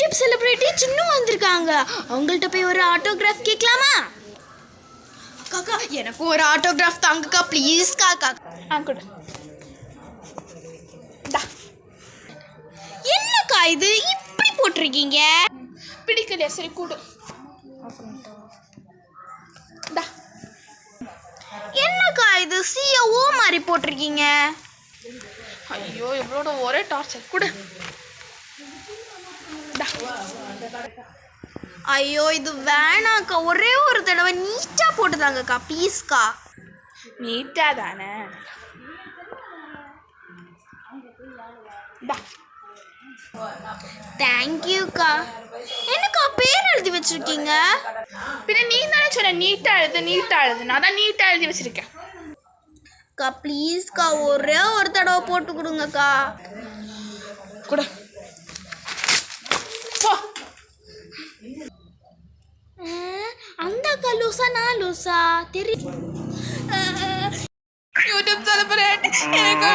YouTube celebrity சின்ன வந்திருக்காங்க. அவங்கள்ட்ட போய் ஒரு ஆட்டோகிராஃப் கேட்கலாமா? காக்கா எனக்கு ஒரு ஆட்டோகிராஃப் தாங்கக்கா ப்ளீஸ் காக்கா. கொடு. என்னக்கா இது இப்படி போட்டிருக்கீங்க? பிடிக்கலையா? சரி கொடு. என்னக்கா இது சிஓ மாதிரி போட்டிருக்கீங்க? ஐயோ இவளோட ஒரே டார்ச்சர். கொடு. ஐயோ இது வேணாக்கா, ஒரே ஒரு தடவை நீட்டா போட்டுதாங்கக்கா ப்ளீஸ்க்கா. நீட்டா தானே? தேங்க்யூக்கா. என்னக்கா பேர் எழுதி வச்சிருக்கீங்க? பின்ன நீ தானே சொன்ன நீட்டா எழுது நீட்டா எழுது. நான் தான் நீட்டா எழுதி வச்சிருக்கேன். அக்கா ப்ளீஸ்க்கா ஒரே ஒரு தடவை போட்டு கொடுங்கக்கா. கூட அந்த அக்கா லூசா நான் லூசா தெரியும். யூடியூப் செலிபிரிட்டி எனக்கு